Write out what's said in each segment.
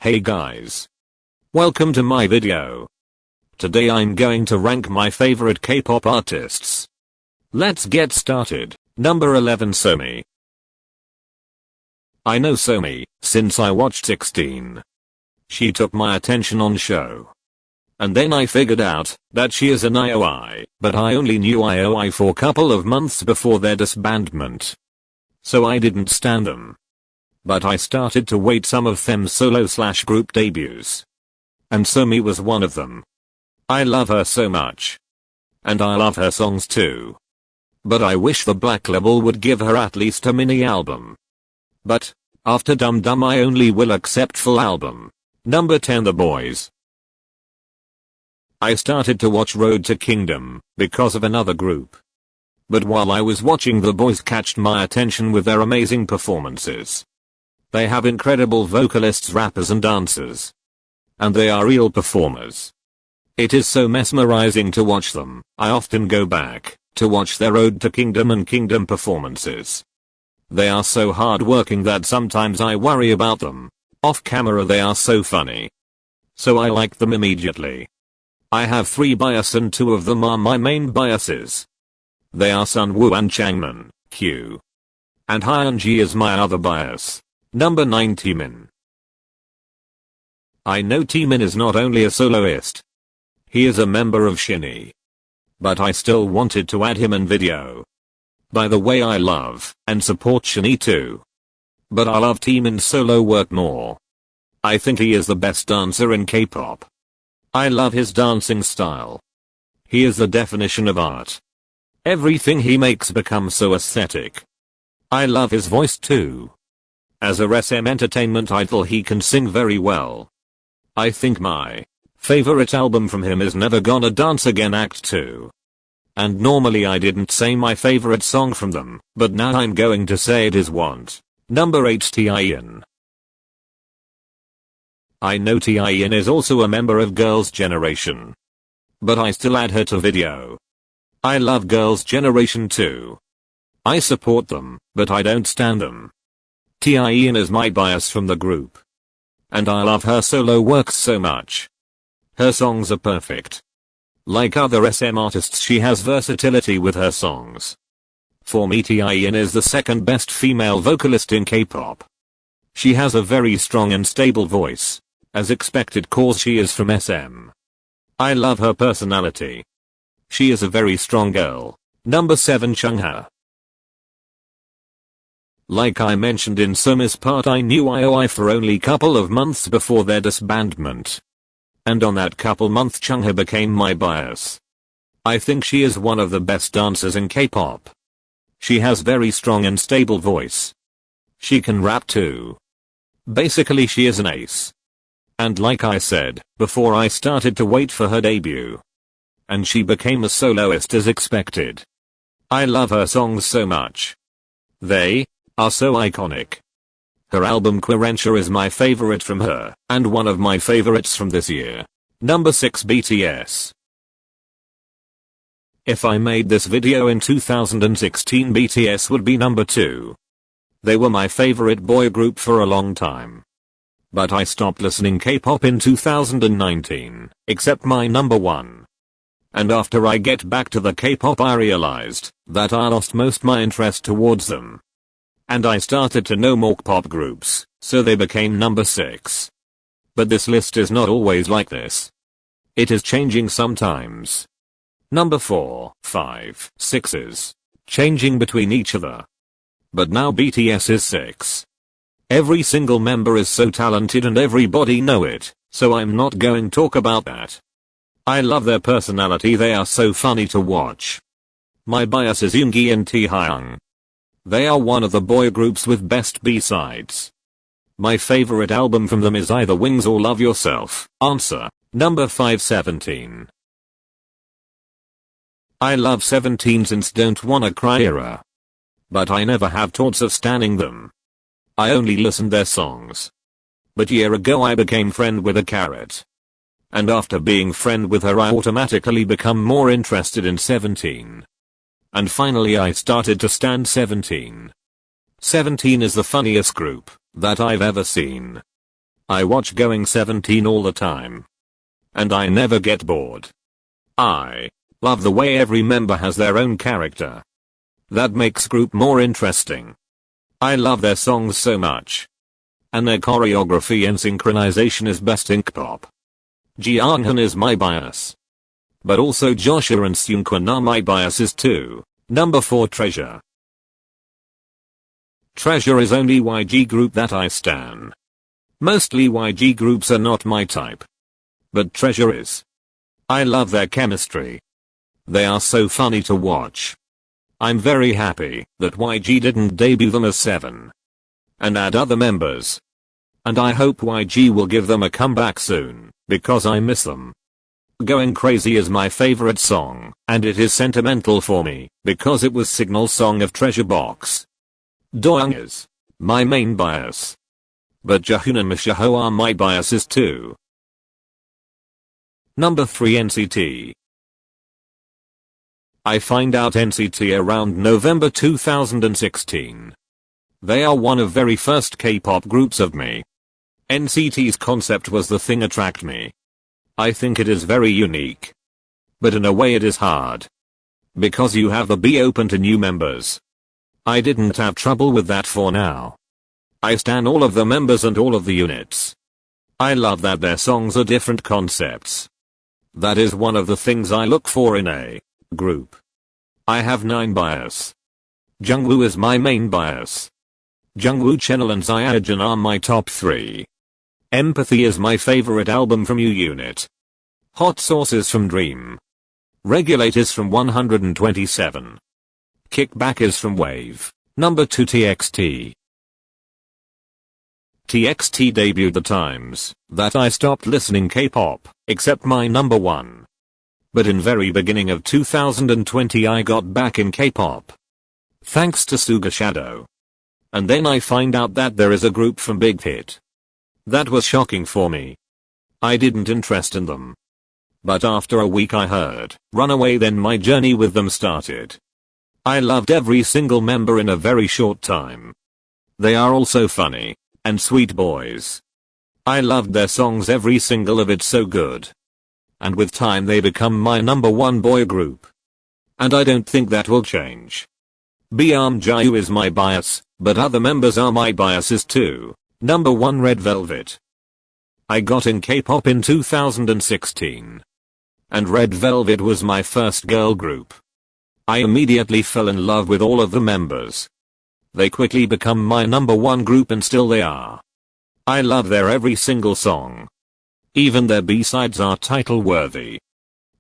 Hey guys. Welcome to my video. Today I'm going to rank my favorite K-pop artists. Let's get started. Number 11, Somi. I know Somi since I watched 16. She took my attention on show. And then I figured out that she is an IOI, but I only knew IOI for a couple of months before their disbandment. So I didn't stan them. But I started to wait some of them solo/group debuts. And Somi was one of them. I love her so much. And I love her songs too. But I wish the Black label would give her at least a mini album. But, after Dum Dum I only will accept full album. Number 10, The Boys. I started to watch Road to Kingdom because of another group. But while I was watching, The Boys catched my attention with their amazing performances. They have incredible vocalists, rappers and dancers. And they are real performers. It is so mesmerizing to watch them. I often go back to watch their Road to Kingdom and Kingdom performances. They are so hard-working that sometimes I worry about them. Off camera they are so funny. So I like them immediately. I have 3 bias and 2 of them are my main biases. They are Sunwoo and Changmin, Q. And Hyunji is my other bias. Number 9, Taemin. I know Taemin is not only a soloist. He is a member of SHINee. But I still wanted to add him in video. By the way, I love and support SHINee too. But I love Taemin's solo work more. I think he is the best dancer in K-pop. I love his dancing style. He is the definition of art. Everything he makes becomes so aesthetic. I love his voice too. As a SM Entertainment idol he can sing very well. I think my favorite album from him is Never Gonna Dance Again Act 2. And normally I didn't say my favorite song from them, but now I'm going to say it is Want. Number 8, Taeyeon. I know Taeyeon is also a member of Girls' Generation. But I still add her to video. I love Girls' Generation too. I support them, but I don't stan them. Taeyeon is my bias from the group. And I love her solo works so much. Her songs are perfect. Like other SM artists, she has versatility with her songs. For me, Taeyeon is the second best female vocalist in K-pop. She has a very strong and stable voice, as expected cause she is from SM. I love her personality. She is a very strong girl. Number 7, Chungha. Like I mentioned in Somi's part, I knew IOI for only couple of months before their disbandment. And on that couple month Chungha became my bias. I think she is one of the best dancers in K-pop. She has very strong and stable voice. She can rap too. Basically she is an ace. And like I said before, I started to wait for her debut. And she became a soloist as expected. I love her songs so much. They are so iconic. Her album Querentia is my favorite from her, and one of my favorites from this year. Number 6, BTS. If I made this video in 2016, BTS would be number 2. They were my favorite boy group for a long time. But I stopped listening K-pop in 2019, except my number 1. And after I get back to the K-pop I realized that I lost most my interest towards them. And I started to know more pop groups, so they became number 6. But this list is not always like this. It is changing sometimes. Number 4, 5, 6s. Changing between each other. But now BTS is 6. Every single member is so talented and everybody know it, so I'm not going to talk about that. I love their personality, they are so funny to watch. My bias is Yoongi and Taehyung. They are one of the boy groups with best B-sides. My favorite album from them is either Wings or Love Yourself. Answer. Number 5, 17. I love 17 since Don't Wanna Cry era. But I never have thoughts of stanning them. I only listened their songs. But year ago I became friend with a carrot. And after being friend with her I automatically become more interested in 17. And finally I started to stan 17. 17 is the funniest group that I've ever seen. I watch Going 17 all the time. And I never get bored. I love the way every member has their own character. That makes group more interesting. I love their songs so much. And their choreography and synchronization is best in Kpop. Jianghan is my bias. But also Joshua and Seungkwan are my biases too. Number 4 Treasure. Treasure is only YG group that I stan. Mostly YG groups are not my type. But Treasure is. I love their chemistry. They are so funny to watch. I'm very happy that YG didn't debut them as 7. And add other members. And I hope YG will give them a comeback soon, because I miss them. Going Crazy is my favorite song, and it is sentimental for me, because it was Signal's song of Treasure Box. Doyoung is my main bias. But Jaehoon and Michaho are my biases too. Number 3 NCT. I find out NCT around November 2016. They are one of very first K-pop groups of me. NCT's concept was the thing attract me. I think it is very unique. But in a way it is hard. Because you have to be open to new members. I didn't have trouble with that for now. I stan all of the members and all of the units. I love that their songs are different concepts. That is one of the things I look for in a group. I have 9 bias. Jungwoo is my main bias. Jungwoo, Chenil and Zyajin are my top 3. Empathy is my favorite album from U Unit. Hot Sauce is from Dream. Regulate is from 127. Kickback is from Wave. Number 2 TXT. TXT debuted the times that I stopped listening K-pop, except my number 1. But in very beginning of 2020 I got back in K-pop. Thanks to Suga Shadow. And then I find out that there is a group from Big Hit. That was shocking for me. I didn't interest in them. But after a week I heard Runaway, then my journey with them started. I loved every single member in a very short time. They are all so funny and sweet boys. I loved their songs, every single of it so good. And with time they become my number 1 boy group. And I don't think that will change. Bm Jayu is my bias, but other members are my biases too. Number 1 Red Velvet. I got in K-pop in 2016. And Red Velvet was my first girl group. I immediately fell in love with all of the members. They quickly become my number 1 group and still they are. I love their every single song. Even their B-sides are title worthy.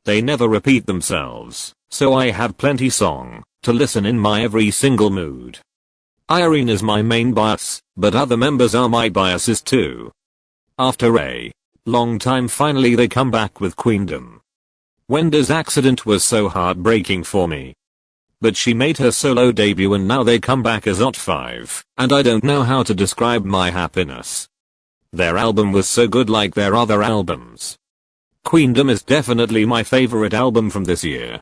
They never repeat themselves, so I have plenty song to listen in my every single mood. Irene is my main bias, but other members are my biases too. After a long time finally they come back with Queendom. Wenda's accident was so heartbreaking for me. But she made her solo debut and now they come back as OT5, and I don't know how to describe my happiness. Their album was so good like their other albums. Queendom is definitely my favorite album from this year.